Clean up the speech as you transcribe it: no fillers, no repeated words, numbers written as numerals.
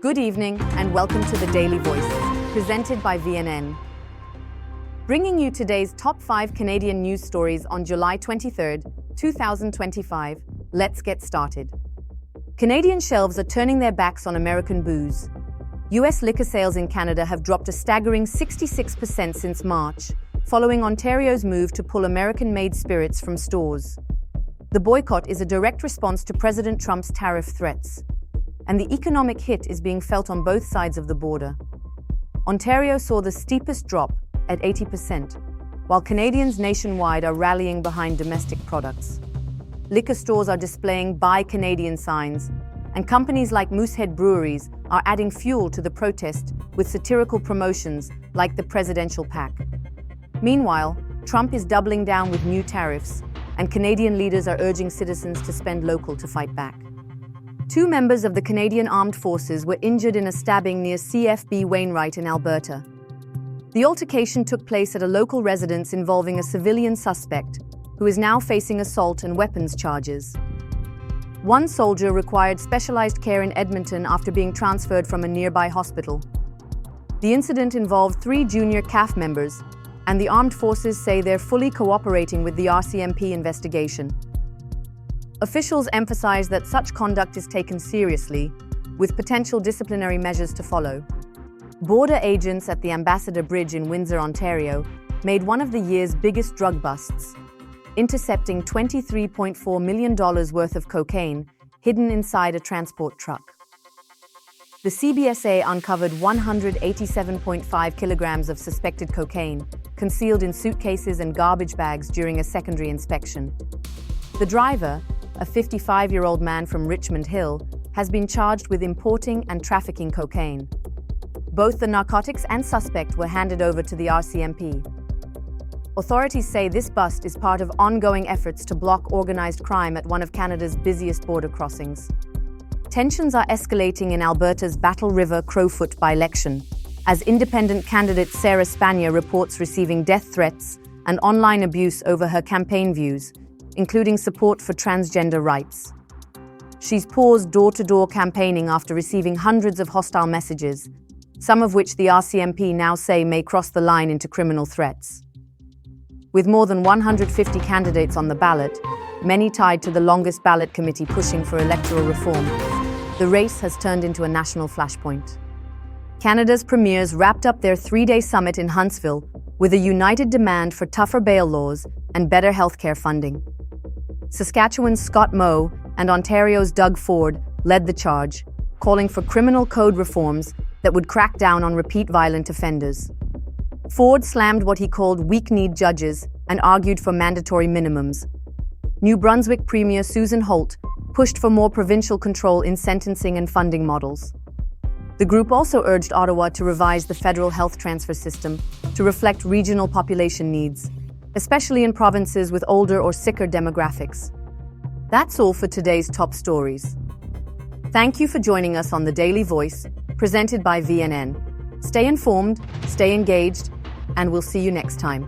Good evening and welcome to the Daily Voice, presented by VNN. Bringing you today's top 5 Canadian news stories on July 23, 2025. Let's get started. Canadian shelves are turning their backs on American booze. U.S. liquor sales in Canada have dropped a staggering 66% since March, following Ontario's move to pull American-made spirits from stores. The boycott is a direct response to President Trump's tariff threats, and the economic hit is being felt on both sides of the border. Ontario saw the steepest drop at 80%, while Canadians nationwide are rallying behind domestic products. Liquor stores are displaying Buy Canadian signs, and companies like Moosehead Breweries are adding fuel to the protest with satirical promotions like the presidential pack. Meanwhile, Trump is doubling down with new tariffs, and Canadian leaders are urging citizens to spend local to fight back. 2 members of the Canadian Armed Forces were injured in a stabbing near CFB Wainwright in Alberta. The altercation took place at a local residence involving a civilian suspect, who is now facing assault and weapons charges. One soldier required specialized care in Edmonton after being transferred from a nearby hospital. The incident involved 3 junior CAF members, and the armed forces say they're fully cooperating with the RCMP investigation. Officials emphasize that such conduct is taken seriously, with potential disciplinary measures to follow. Border agents at the Ambassador Bridge in Windsor, Ontario, made one of the year's biggest drug busts, intercepting $23.4 million worth of cocaine hidden inside a transport truck. The CBSA uncovered 187.5 kilograms of suspected cocaine, concealed in suitcases and garbage bags during a secondary inspection. The driver, a 55-year-old man from Richmond Hill, has been charged with importing and trafficking cocaine. Both the narcotics and suspect were handed over to the RCMP. Authorities say this bust is part of ongoing efforts to block organized crime at one of Canada's busiest border crossings. Tensions are escalating in Alberta's Battle River Crowfoot by-election, as independent candidate Sarah Spanier reports receiving death threats and online abuse over her campaign views, including support for transgender rights. She's paused door-to-door campaigning after receiving hundreds of hostile messages, some of which the RCMP now say may cross the line into criminal threats. With more than 150 candidates on the ballot, many tied to the longest ballot committee pushing for electoral reform, the race has turned into a national flashpoint. Canada's premiers wrapped up their 3-day summit in Huntsville with a united demand for tougher bail laws and better healthcare funding. Saskatchewan's Scott Moe and Ontario's Doug Ford led the charge, calling for criminal code reforms that would crack down on repeat violent offenders. Ford slammed what he called weak-kneed judges and argued for mandatory minimums. New Brunswick Premier Susan Holt pushed for more provincial control in sentencing and funding models. The group also urged Ottawa to revise the federal health transfer system to reflect regional population needs, especially in provinces with older or sicker demographics. That's all for today's top stories. Thank you for joining us on The Daily Voice, presented by VNN. Stay informed, stay engaged, and we'll see you next time.